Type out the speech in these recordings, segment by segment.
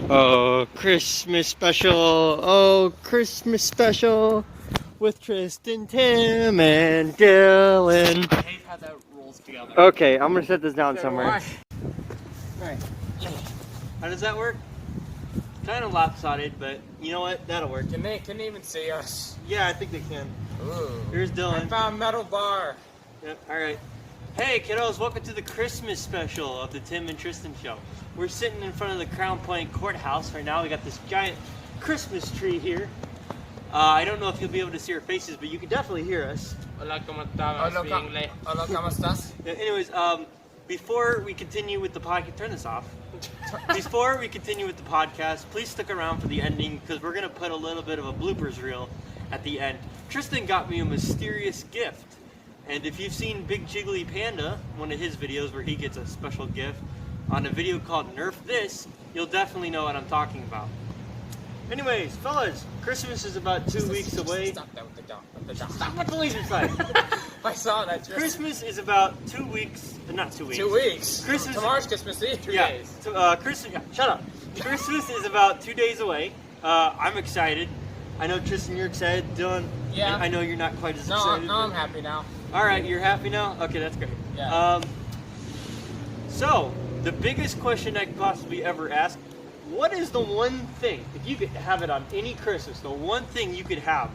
Oh, Christmas special. Oh, Christmas special with Tristan, Tim, and Dylan. I hate how that rolls together. Okay, I'm gonna set this down somewhere. Alright. How does that work? Kind of lopsided, but you know what? That'll work. Can they even see us? Yeah, I think they can. Ooh. Here's I Dylan. found metal bar. Yep, alright. Hey kiddos, welcome to the Christmas special of the Tim and Trystan Show. We're sitting in front of the Crown Point Courthouse right now. We got this giant Christmas tree here. I don't know if you'll be able to see our faces, but you can definitely hear us. Hola, ¿cómo estás? Anyways, before we continue with the podcast, turn this off. Before we continue with the podcast, please stick around for the ending because we're going to put a little bit of a bloopers reel at the end. Tristan got me a mysterious gift. And if you've seen Big Jiggly Panda, one of his videos where he gets a special gift, on a video called Nerf This, you'll definitely know what I'm talking about. Anyways, fellas, Christmas is about 2 weeks away. Stop that with the dog. Stop with the laser sight. I saw that. Christmas is about 2 weeks, not 2 weeks. 2 weeks. Christmas. Tomorrow's Christmas Eve. 3 Yeah. days. Christmas. Yeah, shut up. Christmas is about 2 days away. I'm excited. I know Tristan, you're excited. Dylan, Yeah. I know you're not quite as No, excited. I'm happy now. All right, you're happy now? Okay, that's great. Yeah. So, the biggest question I could possibly ever ask, what is the one thing, if you could have it on any Christmas, the one thing you could have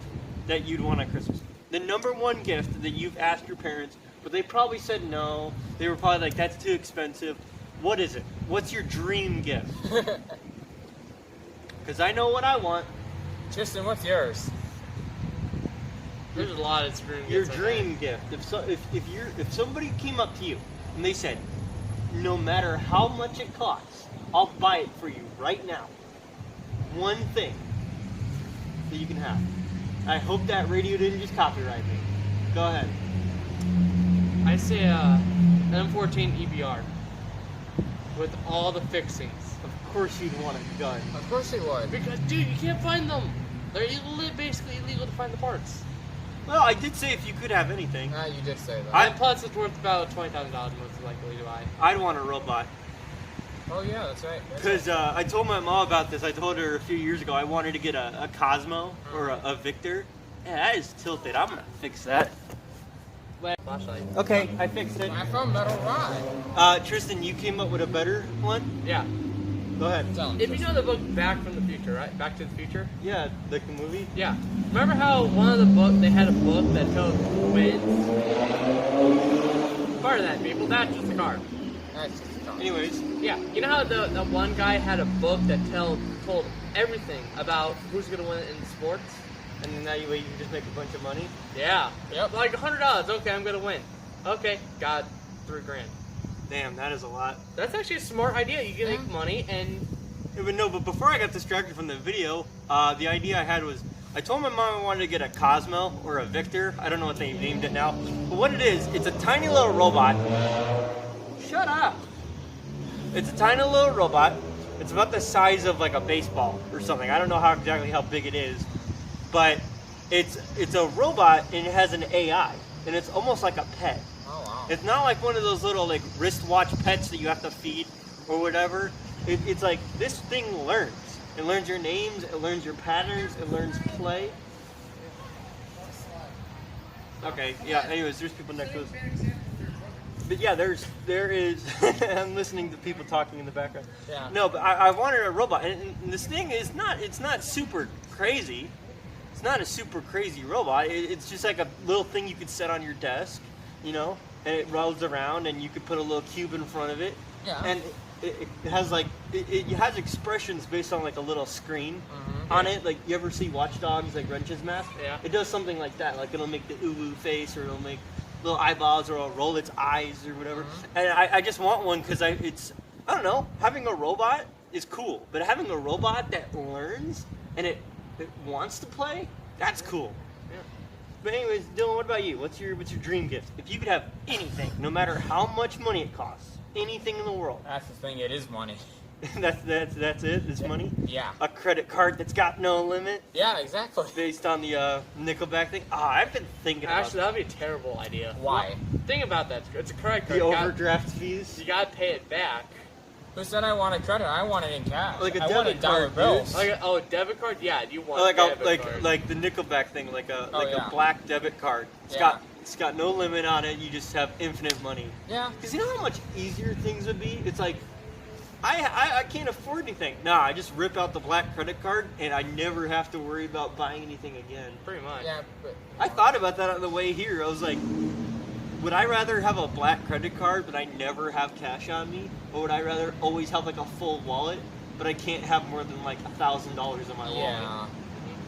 that you'd want on Christmas? The number one gift that you've asked your parents, but they probably said no. They were probably like, that's too expensive. What is it? What's your dream gift? Because I know what I want. Tristan, what's yours? There's a lot of dream Your gifts. dream gift. If somebody came up to you and they said, no matter how much it costs, I'll buy it for you right now. One thing that you can have. I hope that radio didn't just copyright me. Go ahead. I say an M14 EBR with all the fixings. Of course you'd want a gun. Of course he would. Because, dude, you can't find them. They're basically illegal to find the parts. Well, I did say if you could have anything. Ah, you did say that. And plus, it's worth about $20,000 most likely to buy. I'd want a robot. Oh yeah, that's right. Because I told my mom about this. I told her a few years ago I wanted to get a Cosmo or a Victor. Yeah, that is tilted. I'm going to fix that. Flashlight. Okay, I fixed it. I found metal rod. Tristan, you came up with a better one? Yeah. Go ahead. Tell him, If you Tristan. know the book Back from the Future, right? Back to the Future? Yeah, like the movie? Yeah. Remember how one of the books, they had a book that told when? Part of that, people. That's just a car. That's just a dog. Anyways, Yeah. You know how the one guy had a book that told everything about who's going to win in sports? and then that way you can just make a bunch of money. Yeah. Yep. Like $100. Okay, I'm gonna win. Okay, got $3,000. Damn, that is a lot. That's actually a smart idea. You can make money and Yeah, but before I got distracted from the video, the idea I had was, I told my mom I wanted to get a Cosmo or a Victor. I don't know what they named it now. But what it is, it's a tiny little robot. Shut up. It's a tiny little robot. It's about the size of like a baseball or something. I don't know exactly how big it is. But it's a robot and it has an AI. And it's almost like a pet. Oh wow. It's not like one of those little like wristwatch pets that you have to feed or whatever. It's like this thing learns. It learns your names, it learns your patterns, it learns play. Okay, yeah, anyways, there's people next to us. But yeah, there is, I'm listening to people talking in the background. Yeah. No, but I wanted a robot, and this thing is it's not super crazy. It's not a super crazy robot. It's just like a little thing you could set on your desk, you know, and it rolls around, and you could put a little cube in front of it. Yeah. And it has like it has expressions based on like a little screen on it. Like you ever see Watch Dogs, like Wrench's mask? Yeah. It does something like that. Like it'll make the ooh face, or it'll make little eyeballs, or it'll roll its eyes, or whatever. And I just want one because I don't know. Having a robot is cool, but having a robot that learns and it wants to play, that's cool. Yeah. But anyways, Dylan, what about you? What's your dream gift? If you could have anything, no matter how much money it costs, anything in the world. That's the thing. It is money. that's it. It's money. Yeah. A credit card that's got no limit, Yeah. Exactly. based on the Nickelback thing. I've been thinking about actually that'd be a terrible idea. Why? Think about that. It's a credit card. the You overdraft fees. gotta pay it back. Who said I wanted credit? I want it in cash. Like a I debit wanted dollar card, bills. A debit card? Yeah, you want Like a debit card. like the Nickelback thing, like a yeah. a black debit card. Yeah. It's got no limit on it. You just have infinite money. Yeah. Because you know how much easier things would be? It's like, I can't afford anything. Nah, I just rip out the black credit card and I never have to worry about buying anything again. Pretty much. Yeah, but I thought about that on the way here. I was like, would I rather have a black credit card but I never have cash on me? Or would I rather always have like a full wallet but I can't have more than like $1,000 in my wallet? yeah.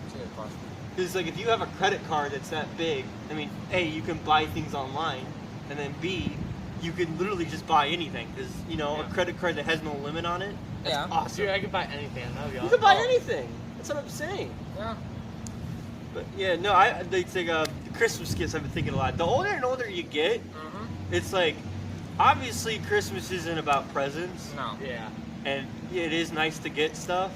That's a good question. Because like if you have a credit card that's that big, I mean, A, you can buy things online, and then B, you can literally just buy anything. Because, you know, Yeah. a credit card that has no limit on it, that's Yeah. awesome. Dude, I could buy anything. That'd be You awesome. can buy anything. That's what I'm saying. Yeah. But yeah, no, they think the Christmas gifts. I've been thinking a lot. The older and older you get, Mm-hmm. it's like obviously Christmas isn't about presents, No. Yeah. and it is nice to get stuff.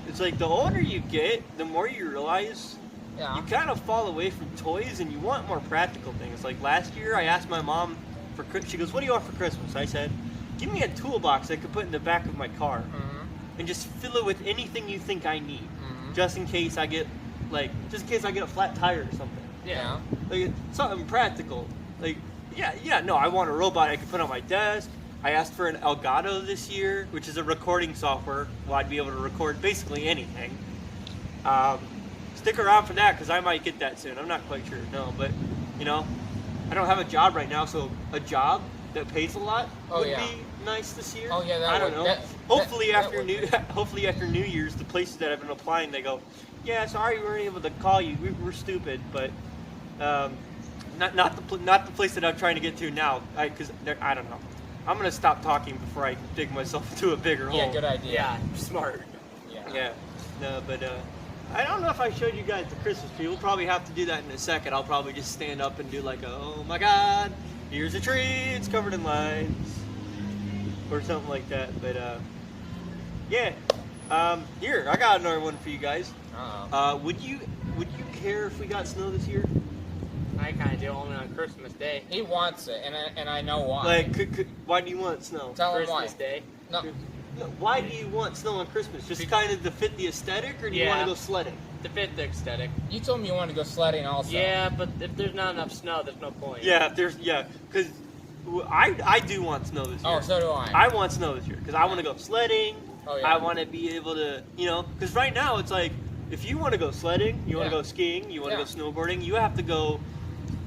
It's like the older you get, the more you realize Yeah. you kind of fall away from toys and you want more practical things. Like last year, I asked my mom for she goes, "What do you want for Christmas?" I said, "Give me a toolbox I could put in the back of my car Mm-hmm. and just fill it with anything you think I need, Mm-hmm. just in case I get a flat tire or something." Yeah. Like something practical. Like no, I want a robot I can put on my desk. I asked for an Elgato this year, which is a recording software. Well, I'd be able to record basically anything. Stick around for that because I might get that soon. I'm not quite sure. No, but you know, I don't have a job right now, so a job that pays a lot Oh, would yeah. be nice this year. Oh, yeah, that I don't would- know. that- hopefully that after would- hopefully after New Year's, the places that I've been applying, they go, "Yeah, sorry we weren't able to call you. We're stupid, but not the place that I'm trying to get to now. Because I don't know. I'm gonna stop talking before I dig myself into a bigger hole. Yeah, good idea. Yeah. Smart. Yeah. Yeah. No, but I don't know if I showed you guys the Christmas tree. We'll probably have to do that in a second. I'll probably just stand up and do like a, "Oh my God, here's a tree. It's covered in lights," or something like that. But yeah. Here, I got another one for you guys. Uh-oh. Would you care if we got snow this year? I kind of do, only on Christmas Day. He wants it, and I know why. Like, why do you want snow? Tell him why. Christmas Day. No. No, why do you want snow on Christmas? Just kind of to fit the aesthetic, or do you want Yeah. to go sledding? To fit the aesthetic. You told me you wanted to go sledding also. Yeah, but if there's not enough snow, there's no point. Yeah, because I do want snow this year. Oh, so do I. I want snow this year because I want to go sledding. Oh, yeah. I want to be able to, because right now it's like, if you want to go sledding, you want to Yeah. go skiing, you want to Yeah. go snowboarding, you have to go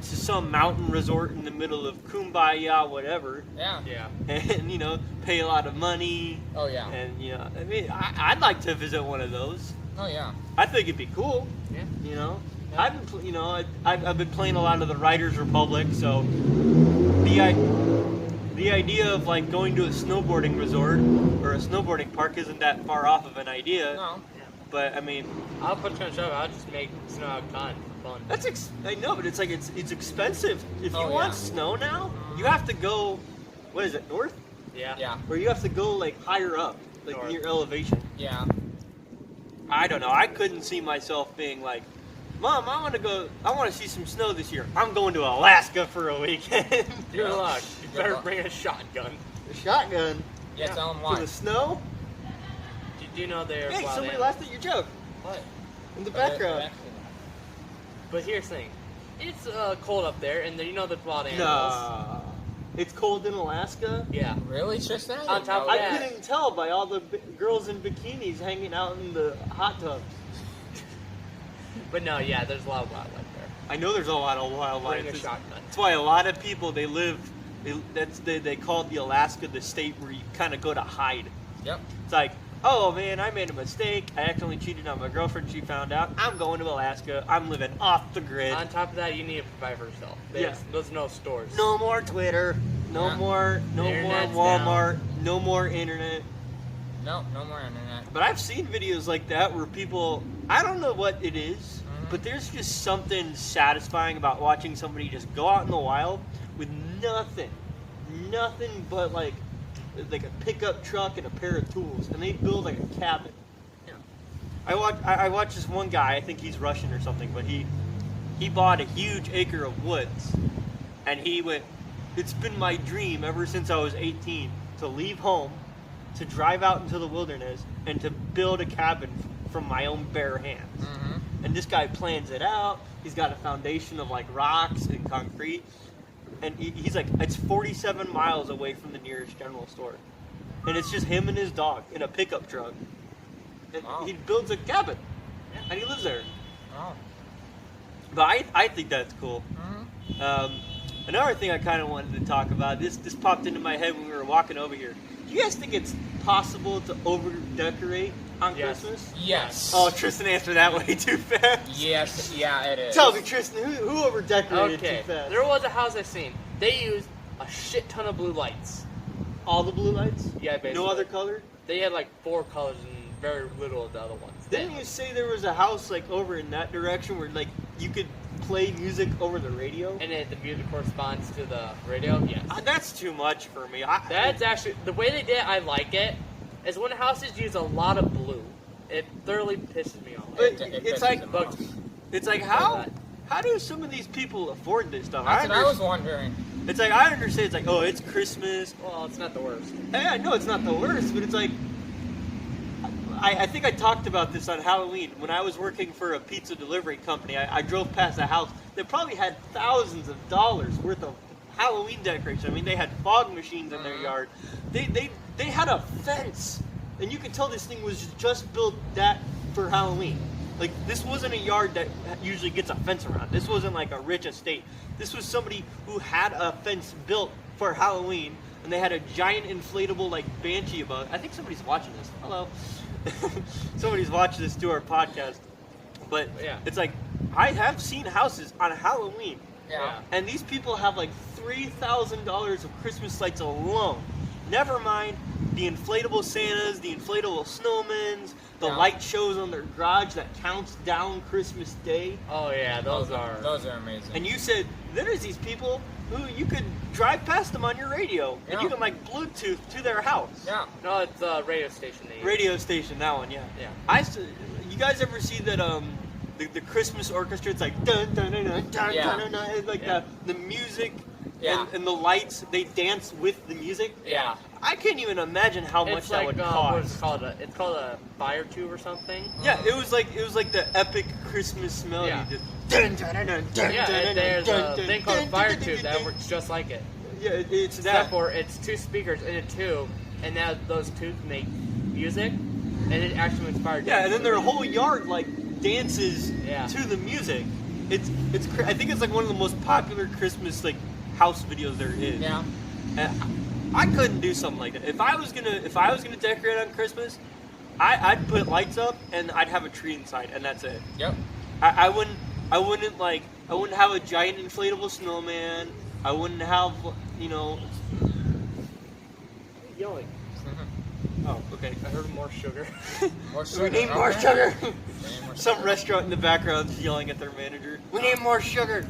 to some mountain resort in the middle of Kumbaya, whatever, Yeah. Yeah. and, pay a lot of money. Oh, yeah. And, I mean, I'd like to visit one of those. Oh, yeah. I think it'd be cool. Yeah. Yeah. Yeah. I've been playing a lot of the Riders Republic, so the idea of like going to a snowboarding resort or a snowboarding park isn't that far off of an idea. No. But I mean, I'll put you on show. I'll just make snow out ton for fun. I know, but it's like it's expensive. If you Oh, want yeah. snow now, you have to go. What is it, north? Yeah. Yeah. Or you have to go like higher up, like North. near elevation. Yeah. I don't know. I couldn't see myself being like, "Mom, I want to see some snow this year. I'm going to Alaska for a weekend." Good luck. You Good better luck. bring a shotgun. A shotgun Yeah, tell him for why. the snow. Did you know they're Hey, wild somebody animals? laughed at your joke What? in the background. But here's the thing. It's cold up there, and you know there's wild animals. Nah. It's cold in Alaska. Yeah. Really, Tristan? I On didn't top know of I that. that- couldn't tell by all the girls in bikinis hanging out in the hot tubs. But no, yeah, there's a lot of wildlife there. I know there's a lot of wildlife. Bring a It's- shotgun. That's why a lot of people they call the Alaska the state where you kind of go to hide. Yep. It's like, oh man, I made a mistake. I accidentally cheated on my girlfriend. She found out. I'm going to Alaska. I'm living off the grid. On top of that, you need to provide for yourself. There's no stores. No more Twitter. No Yeah. more Internet's Walmart. No more internet. No more internet. But I've seen videos like that where people, I don't know what it is, Mhm. but there's just something satisfying about watching somebody just go out in the wild with nothing but like a pickup truck and a pair of tools, and they build like a cabin. Yeah. I watched this one guy, I think he's Russian or something, but he bought a huge acre of woods, and he went, "It's been my dream ever since I was 18 to leave home to drive out into the wilderness and to build a cabin from my own bare hands. Mm-hmm. And this guy plans it out. He's got a foundation of like rocks and concrete. And he's like, it's 47 miles away from the nearest general store. And it's just him and his dog in a pickup truck. And Wow. he builds a cabin. And he lives there. Oh. But I think that's cool. Mm-hmm. Another thing I kind of wanted to talk about, this popped into my head when we were walking over here. Do you guys think it's possible to over-decorate on Yes. Christmas? Yes. Oh, Tristan answered that way too fast. Yes. Yeah, it is. Tell me, Tristan, who over-decorated Okay, too fast? there was a house I seen. They used a shit ton of blue lights. All the blue lights? Yeah, basically. No other color? They had like 4 colors and very little of the other ones. Didn't you say there was a house like over in that direction where like you could play music over the radio? And then the music corresponds to the radio? Yes. That's too much for me. That's actually, the way they did it, I like it, is when houses use a lot of blue. It thoroughly pisses me off. But It it's pisses like them off. it's like how do some of these people afford this stuff? That's what I was wondering. It's like I understand. It's like, oh, it's Christmas. Well, it's not the worst. Hey, I know it's not the worst, but it's like I think I talked about this on Halloween when I was working for a pizza delivery company. I drove past a house that probably had thousands of dollars worth of Halloween decoration. I mean, they had fog machines in their yard. They had a fence, and you could tell this thing was just built that for Halloween. Like, this wasn't a yard that usually gets a fence around. This wasn't like a rich estate. This was somebody who had a fence built for Halloween, and they had a giant inflatable like banshee above. I think somebody's watching this. Hello. Somebody's watching this to our podcast. But Yeah. it's like, I have seen houses on Halloween, Yeah. and these people have like $3,000 of Christmas lights alone. Never mind the inflatable Santas, the inflatable snowmans, the Yeah. light shows on their garage that counts down Christmas Day. Oh yeah, those are. Those are amazing. And you said there's these people who you could drive past them on your radio, and Yeah. you can like Bluetooth to their house. Yeah. No, it's a radio station they use. Radio station, that one, yeah. Yeah. You guys ever see that the Christmas orchestra? It's like dun dun dun dun dun Yeah. dun dun, dun. It's like Yeah. the music Yeah. and the lights. They dance with the music. Yeah. I can't even imagine how much It's that like would what is cost. it called? It's called a fire tube or something. Yeah, it was like the epic Christmas melody. Yeah. Just dun dun dun dun dun Yeah, dun and dun there's dun a dun thing called a dun fire dun tube dun that dun. works just like it. Yeah, it's Except that. for it's 2 speakers in a tube, and now those tubes make music, and it actually inspired. Yeah, and then their whole yard like dances Yeah. to the music. I think it's like one of the most popular Christmas like house videos there is. Yeah. And I couldn't do something like that. If I was gonna decorate on Christmas, I'd put lights up and I'd have a tree inside, and that's it. Yep. I wouldn't have a giant inflatable snowman. I wouldn't have yelling. Oh, okay. I heard more sugar. More We sugar. need more okay. sugar. We need more Some sugar. restaurant in the background is yelling at their manager. We need more sugar.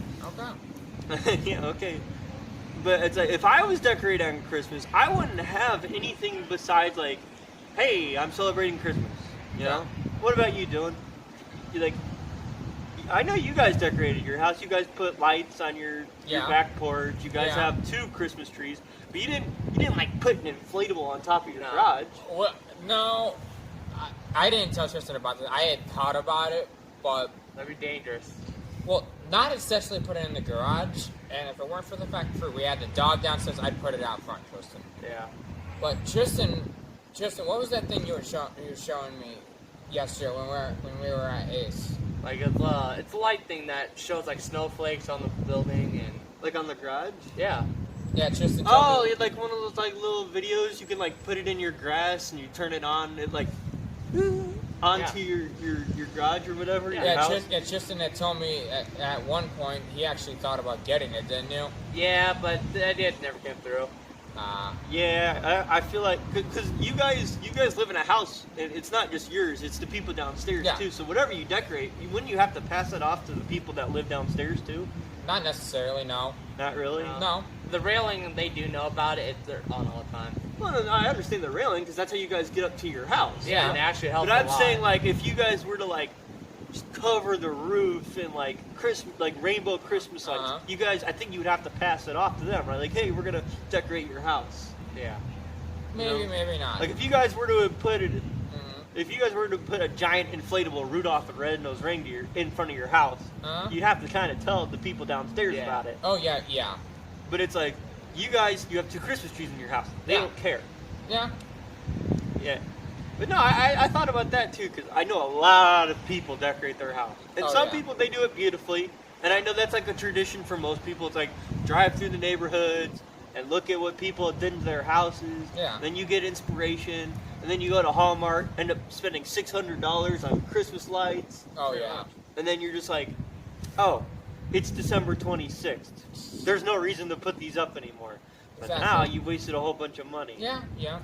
Okay. Yeah, okay. But it's like, if I was decorating on Christmas, I wouldn't have anything besides like, hey, I'm celebrating Christmas. You know? What about you, Dylan? You like? I know you guys decorated your house. You guys put lights on your Yeah. back porch. You guys Yeah. have 2 Christmas trees, but you didn't like put an inflatable on top of your No. garage. Well, no, I didn't tell Tristan about this. I had thought about it, but That'd be dangerous. well, not essentially put it in the garage. And if it weren't for the fact that we had the dog downstairs, I'd put it out front, Tristan. Yeah. But Tristan, what was that thing you were showing me yesterday when we were at Ace? Like it's a light thing that shows like snowflakes on the building and Like on the garage. yeah. Yeah, Tristan. Oh, told me- it's like one of those like little videos you can like put it in your grass and you turn it on. It like onto your garage or whatever. your Yeah, house. Tristan had told me at one point he actually thought about getting it, didn't you? Yeah, but the idea never came through. Yeah, I feel like because you guys live in a house and it's not just yours; it's the people downstairs Yeah. too. So whatever you decorate, wouldn't you have to pass it off to the people that live downstairs too? Not necessarily, no. Not really. No. The railing, they do know about it. They're on all the time. Well, I understand the railing because that's how you guys get up to your house. Yeah, and it actually helps. But I'm a lot. saying like if you guys were to like just cover the roof in like Christmas, like rainbow Christmas lights, Uh-huh. you guys, I think you would have to pass it off to them, right? Like, hey, we're gonna decorate your house. Yeah. Maybe, maybe not. Like if you guys were to put it, Mhm. if you guys were to put a giant inflatable Rudolph the Red-Nosed Reindeer in front of your house, you'd have to kind of tell the people downstairs about it. Oh yeah, yeah. But it's like, you guys, you have 2 Christmas trees in your house. They don't care. Yeah. Yeah. But no, I thought about that too, because I know a lot of people decorate their house. And some people, they do it beautifully. And I know that's like a tradition for most people. It's like, drive through the neighborhoods and look at what people have done to their houses. Yeah. Then you get inspiration. And then you go to Hallmark, end up spending $600 on Christmas lights. Oh yeah. And then you're just like, oh, it's December 26th. There's no reason to put these up anymore. But Exactly. now you wasted a whole bunch of money. Yeah, yeah.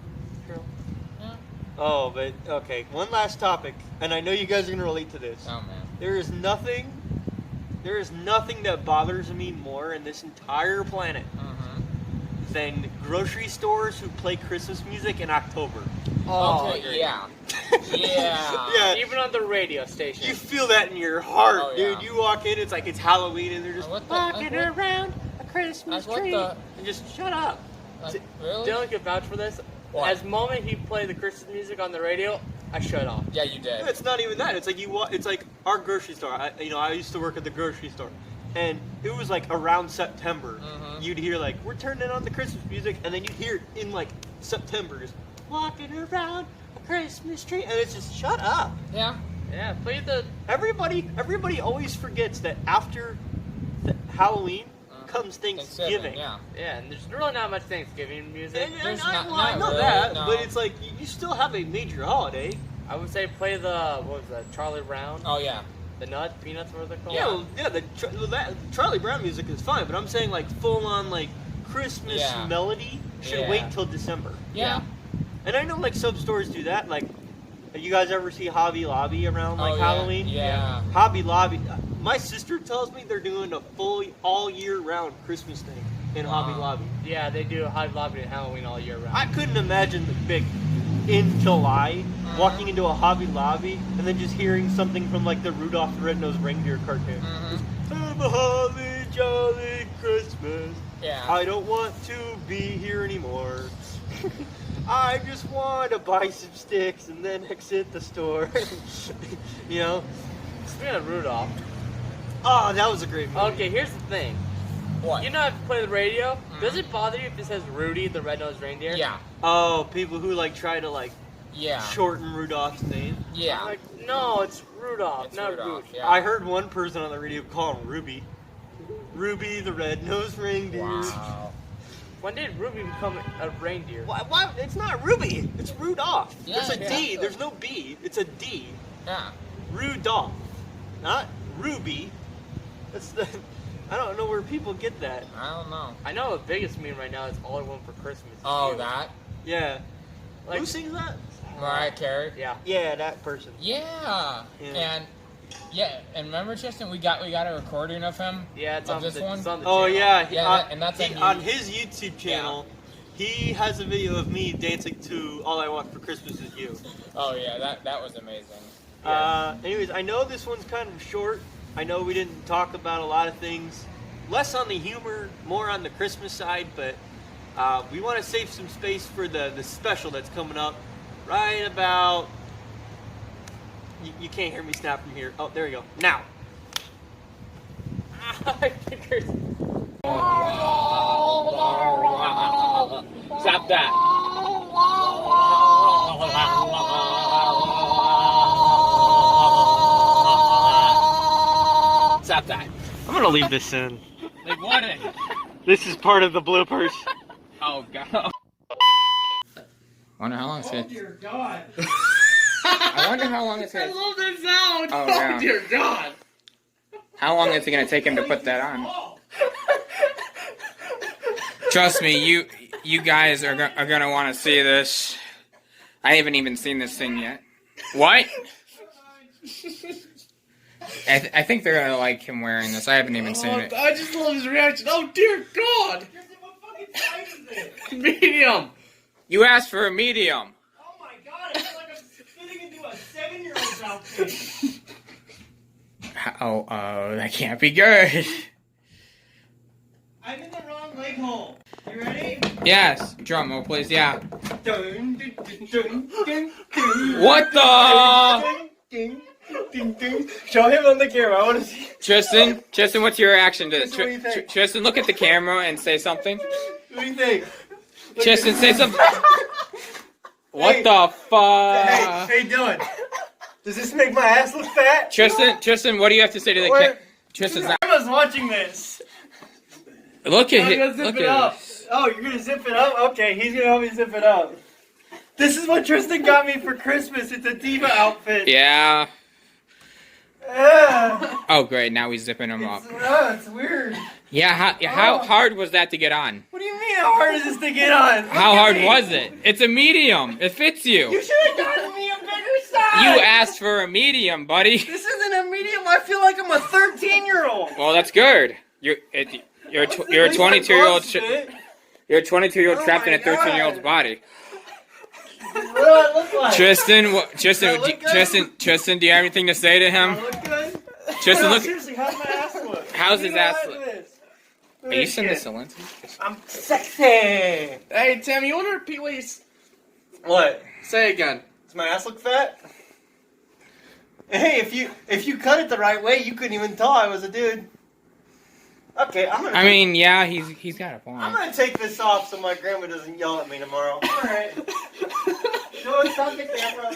True. Yeah. Oh, but okay. One last topic, and I know you guys are gonna relate to this. Oh man. There is nothing that bothers me more in this entire planet than grocery stores who play Christmas music in October. Oh, Okay, yeah. Yeah. Yeah. Even on the radio station. You feel that in your heart, Oh, yeah. dude. You walk in, it's like it's Halloween, and they're just What the- walking what- around a Christmas what tree. the- And just shut up. Really? Dylan can vouch for this. What? As moment he played the Christmas music on the radio, I shut off. Yeah, you did. It's not even that. It's like it's like our grocery store. I used to work at the grocery store, and it was like around September. You'd hear like, we're turning on the Christmas music, and then you'd hear it in like September, just walking around a Christmas tree, and it's just shut up. Yeah. Yeah, play the. Everybody always forgets that after Halloween comes Thanksgiving. Yeah. Yeah, and there's really not much Thanksgiving music. And There's I, not- well, I not know really, that, no. but it's like you still have a major holiday. I would say play the, what was that, Charlie Brown? Oh yeah. The nuts, peanuts, what are they called? Yeah, that Charlie Brown music is fine, but I'm saying like full on like Christmas Yeah. melody should Yeah. wait till December. Yeah. And I know like some stores do that. Like, you guys ever see Hobby Lobby around like Oh, yeah. Halloween? Yeah. Hobby Lobby. My sister tells me they're doing a full all year round Christmas thing in Hobby Wow. Lobby. Yeah, they do Hobby Lobby and Halloween all year round. I couldn't imagine the big in July walking into a Hobby Lobby and then just hearing something from like the Rudolph the Red-Nosed Reindeer cartoon. Have a holly jolly Christmas. Yeah. I don't want to be here anymore. I just want to buy some sticks and then exit the store. You know? Speaking of Rudolph. Oh, that was a great movie. Okay, here's the thing. What? You know, if you play the radio, does it bother you if it says Rudy, the red-nosed reindeer? Yeah. Oh, people who like try to like Yeah. shorten Rudolph's name. Yeah. I'm like, no, it's Rudolph, It's not Rudolph, Rudy. yeah. I heard one person on the radio call him Ruby. Ruby, the red-nosed reindeer. Wow. When did Ruby become a reindeer? Why? It's not Ruby. It's Rudolph. Yeah, There's a D. yeah. There's no B. It's a D. Yeah. Rudolph, not Ruby. That's the. I don't know where people get that. I don't know. I know the biggest meme right now is All I Want for Christmas. Is Oh, You. that? Yeah. Like- Who sings that? Mariah Carey? Yeah. Yeah, that person. Yeah. Yeah. And remember, Tristan, we got a recording of him. Yeah, it's Of on this the, one? It's on the Oh channel. yeah, Yeah, and that's on his YouTube channel. He has a video of me dancing to "All I Want for Christmas Is You." Oh yeah, that was amazing. Anyways, I know this one's kind of short. I know we didn't talk about a lot of things. Less on the humor, more on the Christmas side, but we want to save some space for the special that's coming up right about. You can't hear me snap from here. Oh, there you go. Now. Stop that. Stop that. I'm gonna leave this in. Like what? This is part of the bloopers. Oh god. Wonder how long it's gonna. Dear God. I wonder how long it's gonna. love that sound! Oh, yeah. dear God! How long is it gonna take him to put that on? Trust me, you guys are gonna want to see this. I haven't even seen this thing yet. What? I think they're gonna like him wearing this. I haven't even seen it. I just love his reaction. Oh dear God! Medium! You asked for a medium. Oh my God! I feel like I'm fitting into a 7-year-old's outfit. Oh, that can't be good. I'm in the wrong leg hole. You ready? Yes. Drum roll, please. Yeah. Dun, dun, dun, dun, dun, What the? dun, dun, dun, dun. Show him on the camera. I want to see. Tristan, what's your reaction to this? Tristan, what do you think? Tristan, look at the camera and say something. What do you think? Tristan, say something. What Hey. the fuck? Hey, Dylan. Does this make my ass look fat? Tristan, what do you have to say to the What? camera? Tristan's not. I was watching this. Look at I'm it. gonna zip Look it at up. it. Oh, you're gonna zip it up? Okay, he's gonna help me zip it up. This is what Tristan got me for Christmas. It's a diva outfit. Yeah. Yeah. Oh, great. Now he's zipping them up. It's weird. Yeah. How hard was that to get on? What do you mean? How hard is this to get on? Look How at hard me. was it? It's a medium. It fits You you. should have gotten me a bigger size. You asked for a medium, buddy. This isn't a medium. I feel like I'm a 13-year-old. Well, that's good. You're a 22-year-old. You're a 22-year-old Oh trapped in my a 13-year-old's God. body. What do I look like? Tristan, I look good? do you have anything to say to Do I him? look good? Tristan, No, look. seriously, how's my ass look? How's his ass Look look? at this. Look Are at you this sending shit. this to Lindsay? I'm sexy. Hey Tim, you want to repeat what you What? say again? Does my ass look fat? Hey, if you cut it the right way, you couldn't even tell I was a dude. Okay, I mean, yeah, he's got a I'm point. gonna take this off so my grandma doesn't yell at me tomorrow. All right. No, stop the camera.